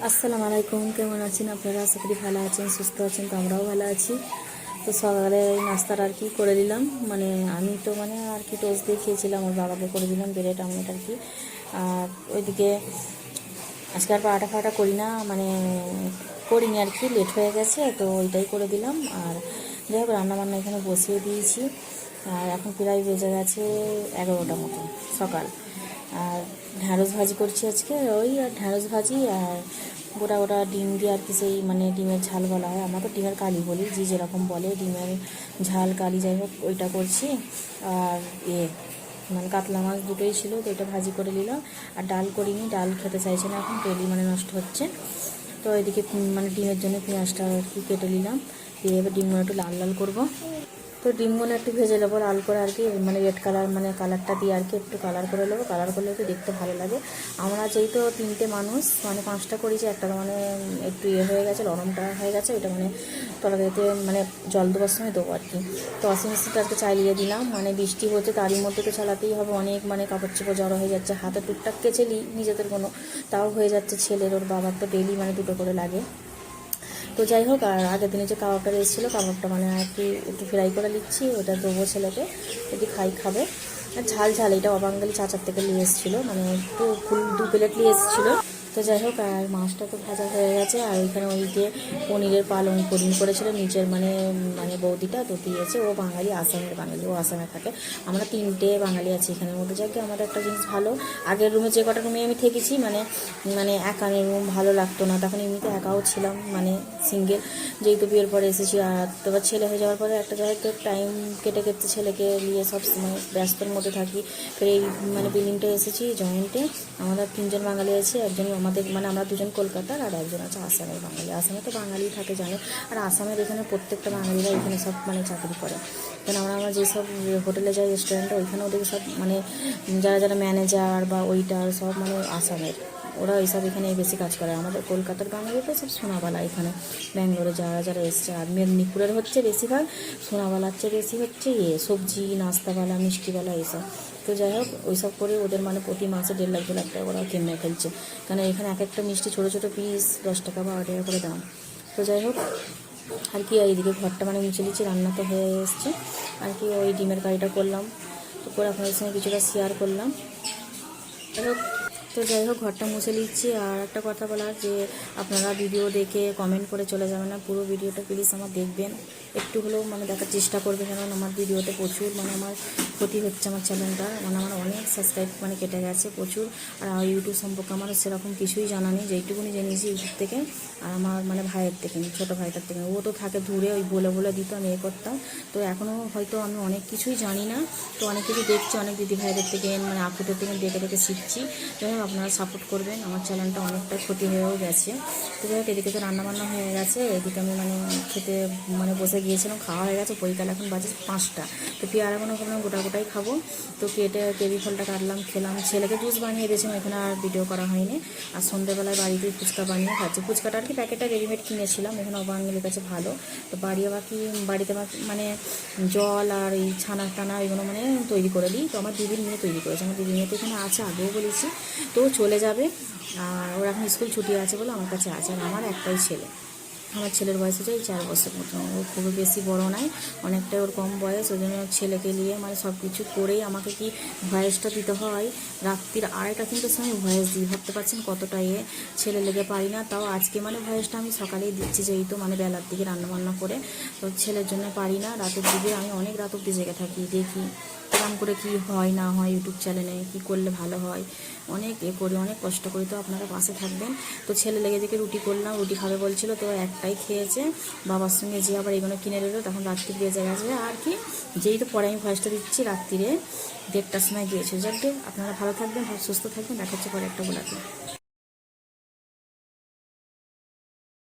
আসসালামু আলাইকুম, কেমন আছেন আপনারা? আশা করি ভালো আছেন, সুস্থ আছেন। তো আমরাও ভালো আছি। তো সকালে এই নাস্তাটা আর কি করে দিলাম, মানে আমি তো মানে আর কি টোস্ট দিয়ে খেয়েছিলাম, ওর বাবাকে করে দিলাম ব্রেড আমলেট আর কি। আর ওইদিকে আজকে আর পাড়াটা ফাটা করি না, মানে করিনি আর কি, লেট হয়ে গেছে তো ওইটাই করে দিলাম। আর যাই হোক রান্নাবান্না এখানে বসিয়ে দিয়েছি। আর এখন প্রায় বেজে গেছে 11টা মতো সকাল। আর ঢ্যাঁড়স ভাজি করছি আজকে, ওই আর ঢ্যাঁড়স ভাজি আর গোটা গোটা ডিম দিয়ে আর কি, সেই মানে ডিমের ঝাল বলা হয়, আমরা তো ডিমের কালি বলি, যে যেরকম বলে ডিমের ঝাল কালি, যাই হোক ওইটা করছি। আর মানে কাতলা মাছ দুটোই ছিল, তো এটা ভাজি করে নিলাম। আর ডাল করিনি, ডাল খেতে চাইছে না এখন, তেলই মানে নষ্ট হচ্ছে। তো এদিকে মানে ডিমের জন্য পেঁয়াজটা আর কি কেটে নিলাম, দিয়ে এবার ডিমগুলো একটু লাল লাল করবো। তো ডিমগুলো একটু ভেজে নেবো লাল করে আর কি, মানে রেড কালার, মানে কালারটা দিয়ে আর কি একটু কালার করে নেবো, কালার করলে একটু দেখতে ভালো লাগে। আমরা যেহেতু 3টে মানুষ, মানে 5টা করেছি, একটা মানে একটু হয়ে গেছে, নরমটা হয়ে গেছে, ওইটা মানে তরকারিতে মানে জল দেওয়ার সময় দেবো আর কি। তো ওয়াশিং মেশিনটা আর কি চালিয়ে দিলাম, মানে বৃষ্টি হচ্ছে তারই মধ্যে তো চালাতেই হবে, অনেক মানে কাপড় চোপড় জড়ো হয়ে যাচ্ছে, হাতে টুকটাক কেচে নিই নিজেদের কোনো, তাও হয়ে যাচ্ছে ছেলের, ওর বাবার তো ডেলি মানে 2টো করে লাগে। তো যাই হোক, আর আগের দিনে যে কাবাবটা এসেছিলো, কাবাবটা মানে আর কি একটু ফ্রাই করে নিচ্ছি, ওটা দেবো ছেলেকে যদি খাবে। আর ঝাল ঝাল এটা অবাঙ্গালি চাচার থেকে নিয়ে এসেছিলো, মানে একটু ফুল 2 প্লেট নিয়ে এসেছিলো। তো যাই হোক, আর মাছটা তো ভাজা হয়ে গেছে। আর ওইখানে ওই যে পনির করেছিল নিচের মানে মানে বৌদিটা, তো দিয়েছে। ও বাঙালি, আসামের বাঙালি, ও আসামে থাকে। আমরা 3টে বাঙালি আছি এখানের মধ্যে। যাকে আমাদের একটা জিনিস ভালো, আগের রুমে যে কটা রুমে আমি থেকেছি, মানে মানে একানের রুম ভালো লাগতো না, তখন এমনিতে একাও ছিলাম, মানে সিঙ্গেল, যেহেতু বিয়ের পরে এসেছি। আর তোমার ছেলে হয়ে যাওয়ার পরে একটা জায়গায় তো টাইম কেটে কেটে ছেলেকে নিয়ে সব সময় ব্যস্তর মধ্যে থাকি। ফের এই মানে বিল্ডিংটা এসেছি জয়েন্টে, আমরা 3জন বাঙালি আছে, একজন আমাদের মানে আমরা 2জন কলকাতার, আর একজন আছে আসামের বাঙালি। আসামে তো বাঙালি থাকে জানে, আর আসামের এখানে প্রত্যেকটা বাঙালিরা এখানে সব মানে চাকরি করে। কেন আমরা যেসব হোটেলে যাই, রেস্টুরেন্টে, ওইখানে ওদের সব মানে যারা যারা ম্যানেজার বা ওইটার সব মানে আসামের, ওরা এইসব এখানে বেশি কাজ করে। আমাদের কলকাতার বাঙালিতে সব সোনাবালা, এখানে ব্যাঙ্গালোরে যারা যারা এসছে, আর মেদিনীপুরের হচ্ছে বেশিরভাগ, সোনাবালার চেয়ে বেশি হচ্ছে সবজি নাস্তাওয়ালা মিষ্টিওয়ালা এইসব। তো যাই হোক ওইসব করে ওদের মানে প্রতি মাসে 1.5 লাখ 2 লাখ টাকা ওরা কিনে ফেলছে, কারণ এখানে এক একটা মিষ্টি ছোটো ছোটো পিস 10 টাকা 12 টাকা করে দাম। তো যাই হোক আর কি, এইদিকে ঘরটা মানে মুছে দিচ্ছি, রান্না তো হয়ে এসছে আর কি। ওই ডিমের কারিটা করলাম, তো করে আপনাদের সঙ্গে কিছুটা শেয়ার করলাম। যাই হোক ঘরটা মুছে নিচ্ছি। আর একটা কথা বলার, যে আপনারা ভিডিও দেখে কমেন্ট করে চলে যাবেন না, পুরো ভিডিওটা প্লিজ আমার দেখবেন, একটু হলেও মানে দেখার চেষ্টা করবেন, কারণ আমার ভিডিওতে প্রচুর মানে আমার ক্ষতি হচ্ছে, আমার চ্যানেলটা মানে আমার অনেক সাবস্ক্রাইব মানে কেটে গেছে প্রচুর। আর ইউটিউব সম্পর্কে আমার সেরকম কিছুই জানা নেই, যেইটুকুনি জেনেছি ইউটিউব থেকে, আর আমার মানে ভাইয়ের থেকে, ছোটো ভাইটার থেকে। ও তো থাকে দূরে, ওই বলে বলে দিত, আমি করতাম। তো এখনও হয়তো আমি অনেক কিছুই জানি না, তো অনেক কিছু দেখছি, অনেক দিদি ভাইদের থেকে মানে আপুদের থেকে দেখে দেখে শিখছি। যাই হোক আপনারা সাপোর্ট করবেন, আমার চ্যানেলটা অনেকটা ক্ষতি হয়েও গেছে। তো যাই হোক এদিকে তো রান্নাবান্না হয়ে গেছে, এদিকে আমি মানে খেতে মানে বসে গিয়েছিলাম, খাওয়া হয়ে গেছে, বইকাল এখন বাজে 5টা। তো পেয়ারাগুলো করলাম, গোটা গোটাই খাবো। তো কেটে কেবি ফলটা কাটলাম, খেলাম, ছেলেকে জুস বানিয়ে দিয়েছিলাম, এখানে আর ভিডিও করা হয়নি। আর সন্ধ্যেবেলায় বাড়িতে ফুচকা বানিয়ে খাচ্ছি, ফুচকাটা আর কি প্যাকেটটা রেডিমেড কিনেছিলাম, এখানে অবাঙালির কাছে ভালো। তো বাড়িতে মানে জল আর এই ছানা টানা এগুলো মানে তৈরি করে দিই। তো আমার দিদির মেয়ে তৈরি করেছে, আমার দিদির মেয়ে তো এখানে আছে, আগেও বলেছি। তো চলে যাবে, আর ওর এখন স্কুল ছুটি আছে বলে আমার কাছে আছে। আর আমার একটাই ছেলে, আমার ছেলের বয়স হচ্ছে 4 বছর মতো, ও খুবই বেশি বড় নয়, অনেকটাই ওর কম বয়স। ওই জন্য ছেলেকে নিয়ে মানে সব কিছু করেই আমাকে কি ভয়েসটা দিতে হয়, রাত্রির 2:30টা কিন্তু সময় ভয়েস দিই, ভাবতে পারছেন কতটা ছেলে লেগে পারি না। তাও আজকে মানে ভয়েসটা আমি সকালেই দিচ্ছি, যেহেতু মানে বেলার দিকে রান্নাবান্না করে, তো ছেলের জন্য পারি না। রাতের দিকে আমি অনেক রাত অব্দি জেগে থাকি, দেখি কেমন করে কি হয় না হয়, ইউটিউব চ্যানেলে কি করলে ভালো হয়, অনেক করি, অনেক কষ্ট করি। তো আপনারা পাশে থাকবেন। তো ছেলে লেগে দেখে রুটি করলাম, রুটি খাবে বলছিল, তো একটাই খেয়েছে, বাবার সঙ্গে যে আবার এগুলো কিনে দিল, তখন রাত্রি বেজে গেছে আর কি। যেই তো পরে আমি ভয়েসটা দিচ্ছি, রাত্রিরে 1:30টার সময় গিয়েছে। যাক, আপনারা ভালো থাকবেন, সুস্থ থাকবেন, দেখা হচ্ছে পরে একটা বলাতে।